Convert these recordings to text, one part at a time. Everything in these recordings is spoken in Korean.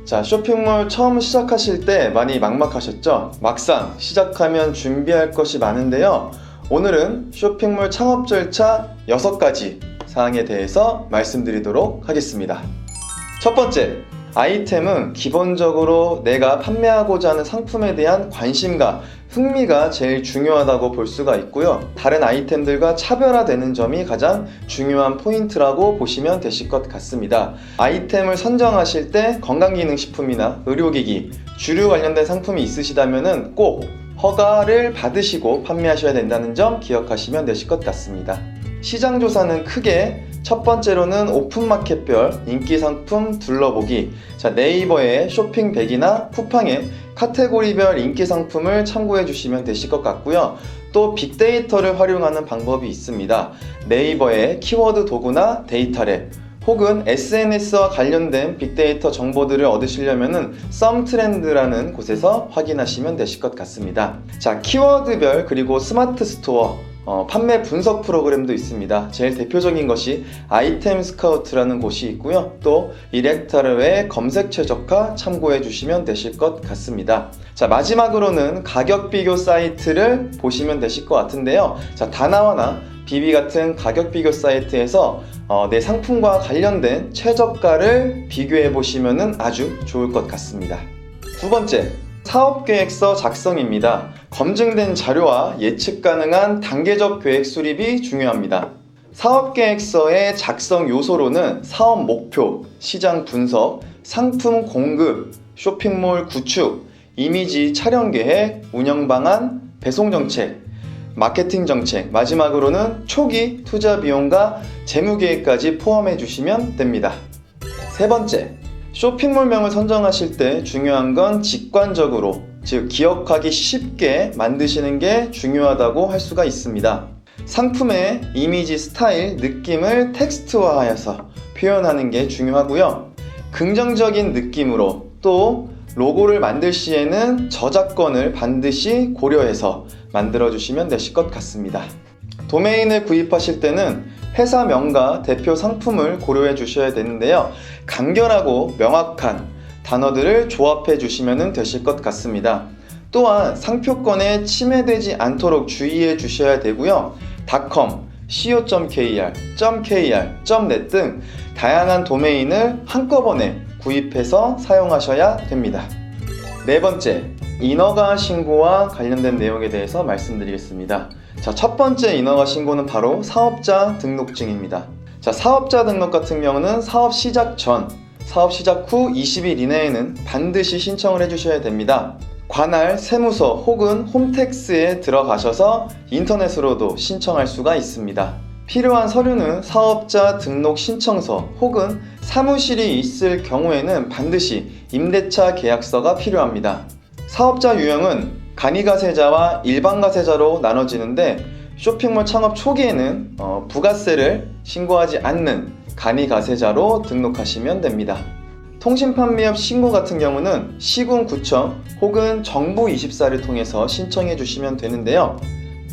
자, 쇼핑몰 처음 시작하실 때 많이 막막하셨죠? 막상 시작하면 준비할 것이 많은데요. 오늘은 쇼핑몰 창업 절차 6가지 사항에 대해서 말씀드리도록 하겠습니다. 첫 번째, 아이템은 기본적으로 내가 판매하고자 하는 상품에 대한 관심과 흥미가 제일 중요하다고 볼 수가 있고요. 다른 아이템들과 차별화되는 점이 가장 중요한 포인트라고 보시면 되실 것 같습니다. 아이템을 선정하실 때 건강기능식품이나 의료기기, 주류 관련된 상품이 있으시다면 꼭 허가를 받으시고 판매하셔야 된다는 점 기억하시면 되실 것 같습니다. 시장 조사는 크게 첫 번째로는 오픈마켓별 인기 상품 둘러보기. 자, 네이버의 쇼핑백이나 쿠팡의 카테고리별 인기 상품을 참고해 주시면 되실 것 같고요. 또 빅데이터를 활용하는 방법이 있습니다. 네이버의 키워드 도구나 데이터랩 혹은 SNS와 관련된 빅데이터 정보들을 얻으시려면 썸트렌드라는 곳에서 확인하시면 되실 것 같습니다. 자, 키워드별 그리고 스마트 스토어 판매 분석 프로그램도 있습니다. 제일 대표적인 것이 아이템 스카우트라는 곳이 있고요. 또 이렉타르의 검색 최적화 참고해 주시면 되실 것 같습니다. 자, 마지막으로는 가격 비교 사이트를 보시면 되실 것 같은데요. 자, 다나와나 비비 같은 가격 비교 사이트에서 내 상품과 관련된 최저가를 비교해 보시면 아주 좋을 것 같습니다. 두 번째, 사업계획서 작성입니다. 검증된 자료와 예측 가능한 단계적 계획 수립이 중요합니다. 사업계획서의 작성 요소로는 사업 목표, 시장 분석, 상품 공급, 쇼핑몰 구축, 이미지 촬영 계획, 운영 방안, 배송 정책, 마케팅 정책, 마지막으로는 초기 투자 비용과 재무 계획까지 포함해 주시면 됩니다. 세 번째, 쇼핑몰명을 선정하실 때 중요한 건 직관적으로, 즉 기억하기 쉽게 만드시는 게 중요하다고 할 수가 있습니다. 상품의 이미지, 스타일, 느낌을 텍스트화하여서 표현하는 게 중요하고요. 긍정적인 느낌으로, 또 로고를 만들 시에는 저작권을 반드시 고려해서 만들어 주시면 되실 것 같습니다. 도메인을 구입하실 때는 회사명과 대표 상품을 고려해 주셔야 되는데요. 간결하고 명확한 단어들을 조합해 주시면 되실 것 같습니다. 또한 상표권에 침해되지 않도록 주의해 주셔야 되고요. .com, co.kr, .kr, .net 등 다양한 도메인을 한꺼번에 구입해서 사용하셔야 됩니다. 네 번째, 인허가 신고와 관련된 내용에 대해서 말씀드리겠습니다. 자, 첫 번째 인허가 신고는 바로 사업자 등록증입니다. 자, 사업자 등록 같은 경우는 사업 시작 전, 사업 시작 후 20일 이내에는 반드시 신청을 해주셔야 됩니다. 관할 세무서 혹은 홈택스에 들어가셔서 인터넷으로도 신청할 수가 있습니다. 필요한 서류는 사업자 등록 신청서 혹은 사무실이 있을 경우에는 반드시 임대차 계약서가 필요합니다. 사업자 유형은 간이가세자와 일반가세자로 나눠지는데 쇼핑몰 창업 초기에는 부가세를 신고하지 않는 간이가세자로 등록하시면 됩니다. 통신판매업 신고 같은 경우는 시군구청 혹은 정부24를 통해서 신청해 주시면 되는데요.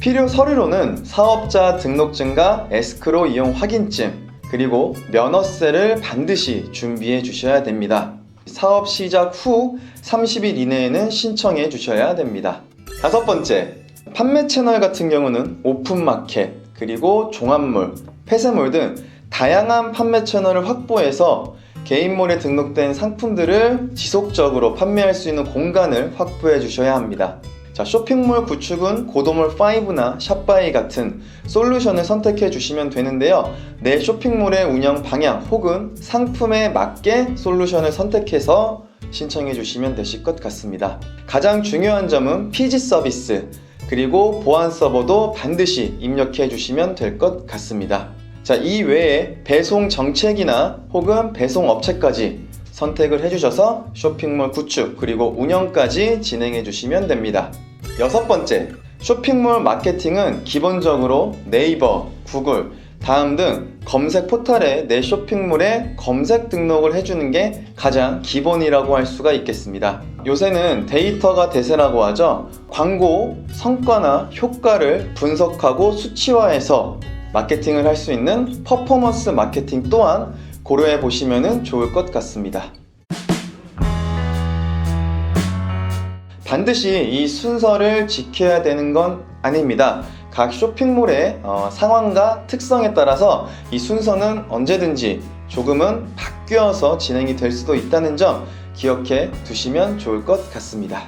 필요 서류로는 사업자 등록증과 에스크로 이용 확인증, 그리고 면허세를 반드시 준비해 주셔야 됩니다. 사업 시작 후 30일 이내에는 신청해 주셔야 됩니다. 다섯 번째, 판매 채널 같은 경우는 오픈마켓, 그리고 종합몰, 폐쇄몰 등 다양한 판매 채널을 확보해서 개인몰에 등록된 상품들을 지속적으로 판매할 수 있는 공간을 확보해 주셔야 합니다. 자, 쇼핑몰 구축은 고도몰5나 샵바이 같은 솔루션을 선택해 주시면 되는데요. 내 쇼핑몰의 운영 방향 혹은 상품에 맞게 솔루션을 선택해서 신청해 주시면 되실 것 같습니다. 가장 중요한 점은 피지 서비스, 그리고 보안 서버도 반드시 입력해 주시면 될 것 같습니다. 자, 이 외에 배송 정책이나 혹은 배송 업체까지 선택을 해주셔서 쇼핑몰 구축 그리고 운영까지 진행해 주시면 됩니다. 여섯 번째, 쇼핑몰 마케팅은 기본적으로 네이버, 구글, 다음 등 검색 포털에 내 쇼핑몰에 검색 등록을 해주는 게 가장 기본이라고 할 수가 있겠습니다. 요새는 데이터가 대세라고 하죠. 광고 성과나 효과를 분석하고 수치화해서 마케팅을 할 수 있는 퍼포먼스 마케팅 또한 고려해 보시면 좋을 것 같습니다. 반드시 이 순서를 지켜야 되는 건 아닙니다. 각 쇼핑몰의 상황과 특성에 따라서 이 순서는 언제든지 조금은 바뀌어서 진행이 될 수도 있다는 점 기억해 두시면 좋을 것 같습니다.